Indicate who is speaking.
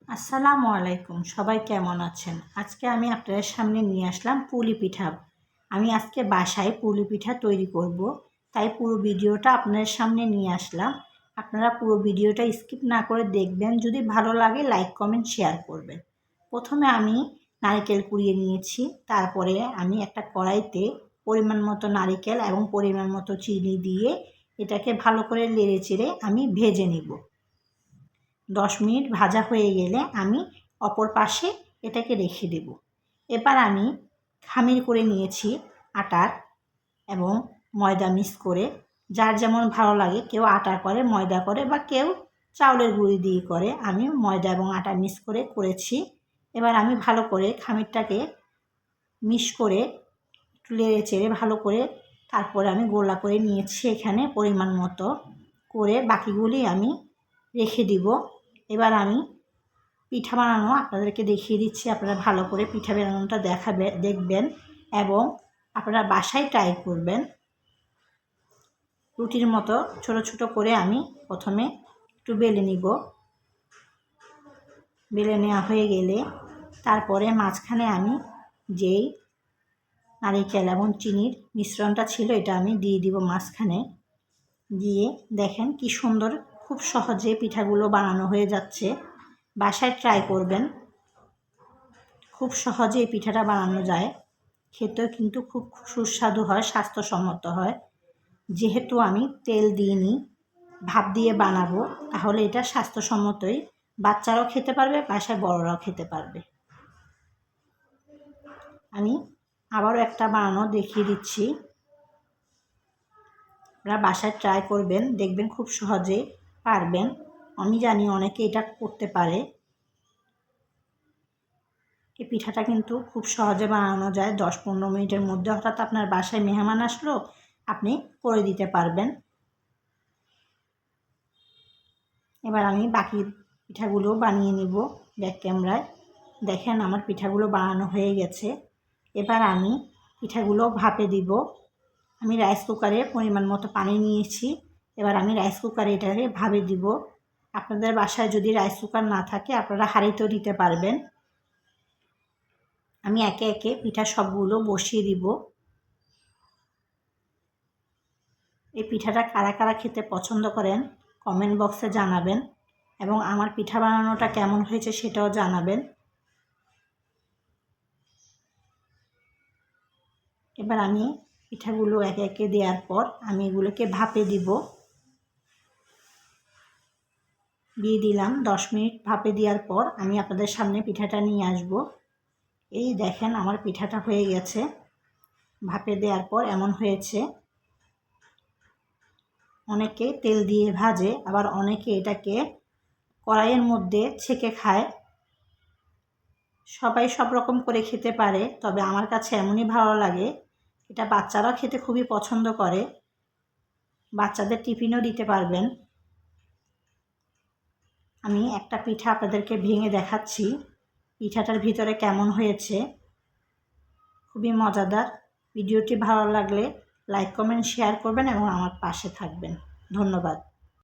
Speaker 1: আসসালামু আলাইকুম, সবাই কেমন আছেন? আজকে আমি আপনাদের সামনে নিয়ে আসলাম পুলি পিঠা। আমি আজকে বাসায় পুলি পিঠা তৈরি করব, তাই পুরো ভিডিওটা আপনাদের সামনে নিয়ে আসলাম। আপনারা পুরো ভিডিওটা স্কিপ না করে দেখবেন। যদি ভালো লাগে লাইক কমেন্ট শেয়ার করবেন। প্রথমে আমি নারকেল কুড়িয়ে নিয়েছি। তারপরে আমি একটা কড়াইতে পরিমাণ মতো নারকেল এবং পরিমাণ মতো চিনি দিয়ে এটাকে ভালো করে নেড়ে চেড়ে আমি ভেজে নিব। 10 মিনিট ভাজা হয়ে গেলে আমি অপর পাশে এটাকে রেখে দেব। এবার আমি খামির করে নিয়েছি আটার এবং ময়দা মিক্স করে। যার যেমন ভালো লাগে, কেউ আটা করে, ময়দা করে বা কেউ চাউলের গুঁড়ি দিয়ে করে। আমি ময়দা এবং আটা মিক্স করে করেছি। এবার আমি ভালো করে খামিরটাকে মিক্স করে একটু নেড়ে চেড়ে ভালো করে তারপরে আমি গোলা করে নিয়েছি এখানে পরিমাণ মতো করে। বাকিগুলি আমি রেখে দিব। এবার আমি পিঠা বানানো আপনাদেরকে দেখিয়ে দিচ্ছি। আপনারা ভালো করে পিঠা বানানোটা দেখবেন এবং আপনারা বাসায় ট্রাই করবেন। রুটির মতো ছোট ছোট করে আমি প্রথমে একটু বেলে নিব। বেলে নেওয়া হয়ে গেলে তারপরে মাঝখানে আমি যেই নারিকেল এবং চিনির মিশ্রণটা ছিল এটা আমি দিয়ে দিব মাঝখানে। দিয়ে দেখেন কি সুন্দর, খুব সহজে পিঠাগুলো বানানো হয়ে যাচ্ছে। বাসায় ট্রাই করবেন, খুব সহজে এই পিঠাটা বানানো যায়। খেতেও কিন্তু খুব সুস্বাদু হয়, স্বাস্থ্যসম্মত হয়। যেহেতু আমি তেল দিইনি, ভাপ দিয়ে বানাবো, তাহলে এটা স্বাস্থ্যসম্মতই। বাচ্চারাও খেতে পারবে, বাসায় বড়রাও খেতে পারবে। আমি আবারও একটা বানানো দেখিয়ে দিচ্ছি। আপনারা বাসায় ট্রাই করবেন, দেখবেন খুব সহজে পারবেন। আমি জানি অনেকে এটা করতে পারে। এই পিঠাটা কিন্তু খুব সহজে বানানো যায়। 10-15 মিনিটের মধ্যে হঠাৎ আপনার বাসায় মেহমান আসলো, আপনি করে দিতে পারবেন। এবার আমি বাকি পিঠাগুলো বানিয়ে নিব ব্যাক ক্যামেরায়। দেখেন আমার পিঠাগুলো বানানো হয়ে গেছে। এবার আমি পিঠাগুলো ভাপে দিব। আমি রাইস কুকারে পরিমাণ মতো পানি নিয়েছি। এবার আমি রাইস কুকারে এটাকে ভাপে দিব। আপনাদের বাসায় যদি রাইস কুকার না থাকে, আপনারা হাঁড়িতেও দিতে পারবেন। আমি একে একে পিঠা সবগুলো বসিয়ে দিব। এই পিঠাটা কারা কারা খেতে পছন্দ করেন কমেন্ট বক্সে জানাবেন এবং আমার পিঠা বানানোটা কেমন হয়েছে সেটাও জানাবেন। এবার আমি পিঠাগুলো একে একে দেওয়ার পর আমি এগুলোকে ভাপে দিব। দিয়ে দিলাম। 10 মিনিট ভাপে দেওয়ার পর আমি আপনাদের সামনে পিঠাটা নিয়ে আসব। এই দেখেন আমার পিঠাটা হয়ে গেছে। ভাপে দেওয়ার পর এমন হয়েছে। অনেকে তেল দিয়ে ভাজে, আবার অনেকে এটাকে কড়াইয়ের মধ্যে ছেঁকে খায়। সবাই সব রকম করে খেতে পারে, তবে আমার কাছে এমনই ভালো লাগে। এটা বাচ্চারাও খেতে খুবই পছন্দ করে। বাচ্চাদের টিফিনও দিতে পারবেন। আমি একটা পিঠা আপনাদেরকে ভেঙে দেখাচ্ছি পিঠাটার ভিতরে কেমন হয়েছে। খুবই মজাদার। ভিডিওটি ভালো লাগলে লাইক কমেন্ট শেয়ার করবেন এবং আমার পাশে থাকবেন। ধন্যবাদ।